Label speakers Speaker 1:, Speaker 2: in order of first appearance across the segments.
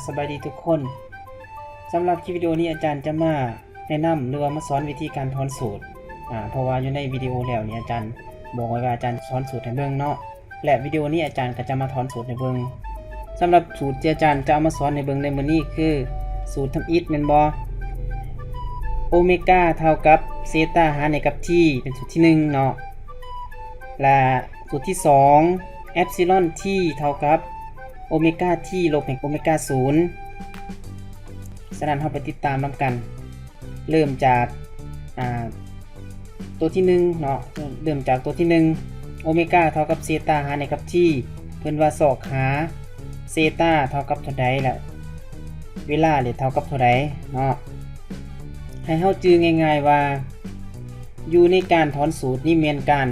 Speaker 1: สบายดีทุกคนสำหรับคลิปวิดีโอนี้อาจารย์จะมาแนะนำหรือว่ามาสอนวิธีการถอนสูตรเพราะว่าอยู่ในวิดีโอแล้วนี่อาจารย์บอกไว้ว่าอาจารย์สอนสูตรให้เบิ่งเนาะและวิดีโอนี้อาจารย์ก็จะมาถอนสูตรให้เบิ่งสำหรับสูตรที่อาจารย์จะเอามาสอนในเบิ่งในมื้อนี้คือสูตรทำอิฐแม่นบ่โอเมก้าเท่ากับเซตาหารในกับที่เป็นสูตรที่1เนาะและสูตรที่2เอปซิลอนที่เท่ากับโอเมก้าที่ลบแห่งโอเมก้า0ฉะนั้นเราไปติดตามนำกันเริ่มจากตัวที่1เนาะเริ่มจากตัวที่1โอเมก้าเท่ากับเซตาหารในกับที่เพิ่นว่าศอกหาเซตาเท่ากับเท่าใดล่ะเวลาเท่ากับเท่าใดเนาะให้เฮาจื้อง่ายๆว่าอยู่ในการถอนสูตรนี่แม่นการ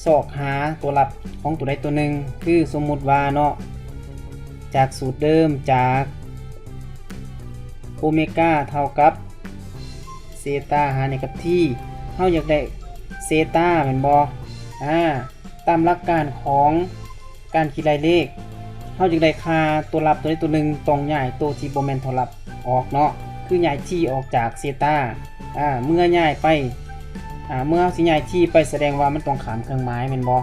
Speaker 1: ศอกหาตัวลับของตัวใดตัวหนึ่งคือสมมุติว่าเนาะจากสูตรเดิมจากโอเมก้าเท่ากับเซตาหารในกับที่เฮาอยากได้เซตาแม่นบ่ตามหลักการของการคิดรายเลขเฮาอยากได้ค่าตัวลับตัวใดตัวหนึ่งต้องย้ายตัวที่บ่แม่นตัวลับออกเนาะคือย้ายที่ออกจากเซตาเมื่อย้ายไปเมื่อเฮาสิย้ายที่ไปแสดงว่ามันต้องขามเครื่องหมายแม่นบ่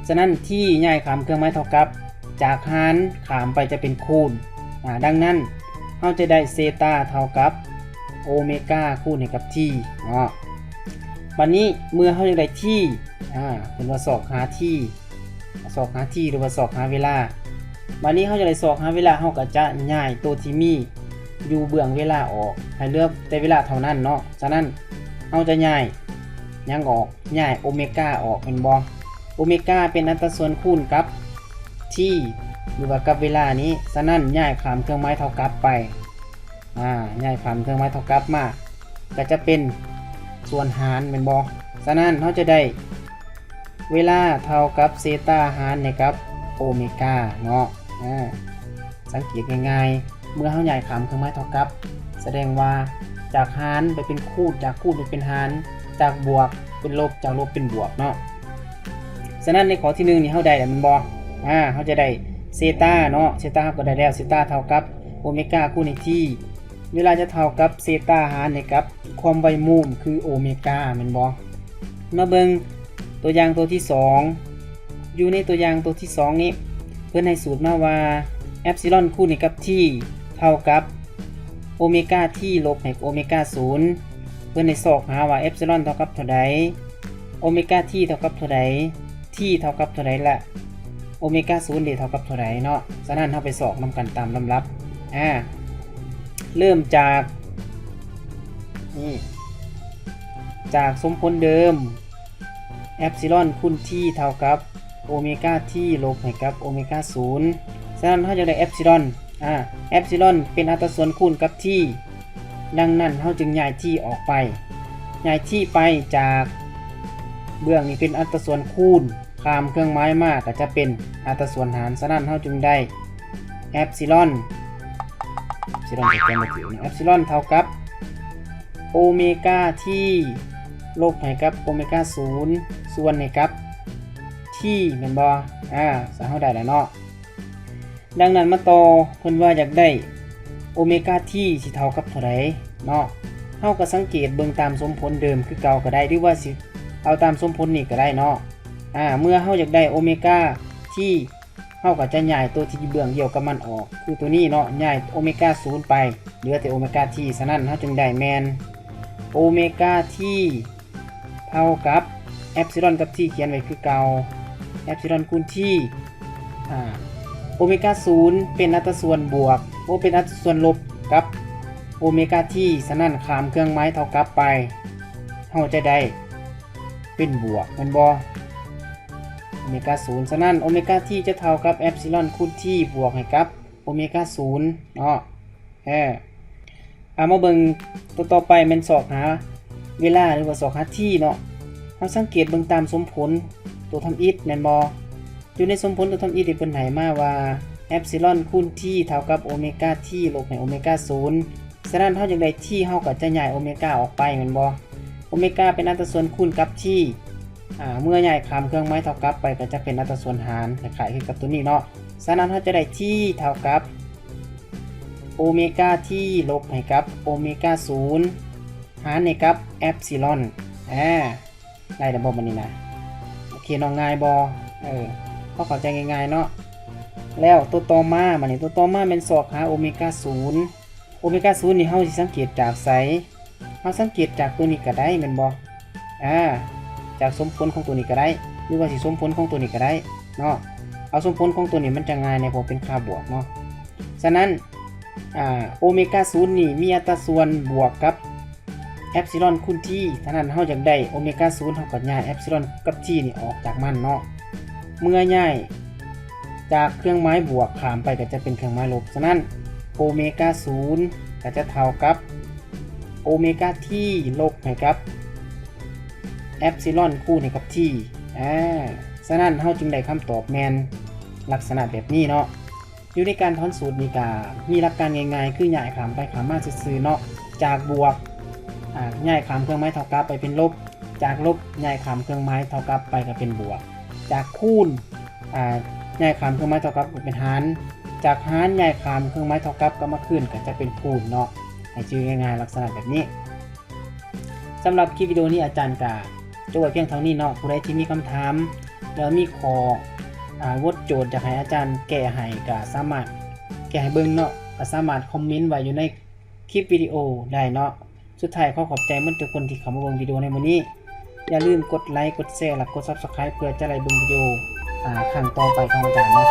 Speaker 1: ฉะนั้นที่ย้ายขามเครื่องหมายเท่ากับจากหารขามไปจะเป็นคูณดังนั้นเราจะได้เซตาเท่ากับโอเมก้าคูณให้กับที่วันนี้เมื่อเราจะได้ที่เป็นว่าศอกหาที่หรือว่าศอกหาเวลาวันนี้เราจะได้ศอกหาเวลาเราก็จะย้ายตัวที่มีอยู่เบื้องเวลาออกให้เหลือแต่เวลาเท่านั้นเนาะฉะนั้นเราจะย้ายยังออกย้ายโอเมก้าออกเป็นบ่โอเมก้าเป็นอัตราส่วนคูณกับที่หรือว่ากับเวลานี้ฉะนั้นย้ายขามเครื่องหมายเท่ากับไปย้ายขามเครื่องหมายเท่ากับมาก็จะเป็นส่วนหารเป็นบ่ฉะนั้นเราจะได้เวลาเท่ากับเซตาหารในกับโอเมก้าเนาะสังเกตง่ายๆเมื่อเราย้ายขามเครื่องหมายเท่ากับแสดงว่าจากหารไปเป็นคูณจากคูณไปเป็นหารจากบวกเป็นลบจากลบเป็นบวกเนาะฉะนั้นในข้อที่1นี่เราได้แล้วมันบ่เราจะได้เซตาเนาะเซตาก็ได้แล้วเซตาเท่ากับโอเมก้าคูณในที่เวลาจะเท่ากับเซตาหารในกับความไวมุมคือโอเมก้าแม่นบ่มาเบิ่งตัวอย่างตัวที่2อยู่ในตัวอย่างตัวที่2นี้เพิ่นให้สูตรมาว่าเอปซิลอนคูณในกับที่เท่ากับโอเมก้าที่ลบให้โอเมก้า0เพิ่นให้สอกหาว่าเอปซิลอนเท่ากับเท่าใดโอเมก้าที่เท่ากับเท่าใดที่เท่ากับเท่าใดละโอเมก้า0เท่ากับเท่าใดเนาะฉะนั้นเราไปสอกนำกันตามลำดับเริ่มจากนี่จากสมผลเดิมเอปซิลอนคูณที่เท่ากับโอเมก้าที่ลบให้กับโอเมก้า0ฉะนั้นเราจะได้เอปซิลอนเอปซิลอนเป็นอัตราส่วนคูณกับที่ดังนั้นเราจึงย้ายที่ออกไปย้ายที่ไปจากเบื้องนี้เป็นอัตราส่วนคูณขามเครื่องหมายมากก็จะเป็นอัตราส่วนหารฉะนั้นเราจึงได้เอปซิลอนจะเขียนมาถึงเอปซิลอนเท่ากับโอเมก้าที่ลบให้กับโอเมก้า0ส่วนให้กับที่แม่นบ่สาเฮาได้แล้วเนาะดังนั้นมาต่อเพิ่นว่าอยากได้โอเมก้าที่สิเท่ากับเท่าใดเนาะเฮาก็สังเกตเบิ่งตามสมผลเดิมคือเก่าก็ได้หรือว่าสิเอาตามสมผลนี่ก็ได้เนาะเมื่อเฮาอยากได้โอเมก้าที่เฮาก็จะย้ายตัวที่เบื้องเดียวกับมันออกคือตัวนี้เนาะย้ายโอเมก้า0ไปเหลือแต่โอเมก้าที่ฉะนั้นเฮาจึงได้แมนโอเมก้าที่เท่ากับเอปซิลอนกับที่เขียนไว้คือเก่าเอปซิลอนคูณที่โอเมก้า0เป็นอัตราส่วนบวกเป็นอัตราส่วนลบกับโอเมก้าที่ฉะนั้นขามเครื่องหมายเท่ากับไปเฮาจะได้เป็นบวกแม่นบ่โอเมก้า0ฉะนั้นโอเมก้าที่จะเท่ากับเอปซิลอนคูณที่บวกให้กับโอเมก้า0เนาะมาเบิ่งตัวต่อไปมันสอกหาเวลาหรือว่าสอกหาที่เนาะเราสังเกตเบิ่งตามสมผลตัวทำอิฐแม่นบ่อยู่ในสมผลตัวทำอิฐที่เพิ่นให้มาว่าเอปซิลอนคูณที่เท่ากับโอเมก้าที่ลบให้โอเมก้า0ฉะนั้นเฮาอยากได้ที่เฮาก็จะย้ายโอเมก้าออกไปแม่นบ่โอเมก้าเป็นอัตราส่วนคูณกับที่ เมื่อย้ายขามเครื่องหมายเท่ากับไปก็จะเป็นอัตราส่วนหารคล้ายๆกับตัวนี้เนาะ ฉะนั้นเราจะได้ที่เท่ากับโอเมก้าที่ลบให้กับโอเมก้า0หารให้กับแอปซิลอนได้แต่บอกมันนี่นะโอเคน้องง่ายบอเขาเข้าใจง่ายๆเนาะแล้วตัวต่อมามันนี่ตัวต่อมาเป็นสอกหาโอเมก้า0โอเมก้า0นี่เฮาสิสังเกตจากไสเฮาสังเกตจากตัวนี้ก็ได้แม่นบ่จากสมผลของตัวนี้ก็ได้หรือว่าสิสมผลของตัวนี้ก็ได้เนาะเอาสมผลของตัวนี้มันจะง่ายในเพราะเป็นค่าบวกเนาะฉะนั้นโอเมก้า0นี่มีอัตราส่วนบวกกับแอปซิลอนคูณที่ฉะนั้นเฮาอยากได้โอเมก้า0เท่ากับย้ายแอปซิลอนกับที่นี่ออกจากมันเนาะเมื่อย้ายจากเครื่องหมายบวกข้ามไปก็จะเป็นเครื่องหมายลบฉะนั้นโอเมก้า0ก็จะเท่ากับโอเมก้าที่ลบให้กับแอปซิลอนคูณให้กับที่ฉะนั้นเฮาจึงได้คำตอบแมนลักษณะแบบนี้เนาะอยู่ในการถอนสูตรนี่ก็มีหลักการง่ายๆคือย้ายข้ามไปข้ามมาซื่อๆเนาะจากบวกย้ายข้ามเครื่องหมายเท่ากับไปเป็นลบจากลบย้ายข้ามเครื่องหมายเท่ากับไปก็เป็นบวกจากคูณย้ายข้ามเครื่องหมายเท่ากับก็เป็นหารจากหารย้ายข้ามเครื่องหมายเท่ากับก็มาขึ้นก็จะเป็นคูณเนาะให้ชื่อง่ายๆลักษณะแบบนี้สำหรับคลิปวิดีโอนี้อาจารย์ก็จบไว้เพียงเท่านี้เนาะผู้ใดที่มีคำถามแล้วมีข้อวดโจทย์อยากให้อาจารย์แก้ให้ก็สามารถแก้ให้เบิ่งเนาะก็สามารถคอมเมนต์ไว้อยู่ในคลิปวิดีโอได้เนาะสุดท้ายขอขอบใจทุกคนที่เข้ามาเบิ่งวิดีโอในวันนี้อย่าลืมกดไลค์กดแชร์และกด Subscribe เพื่อจะได้เบิ่งวิดีโอครั้งต่อไปของอาจารย์เนาะ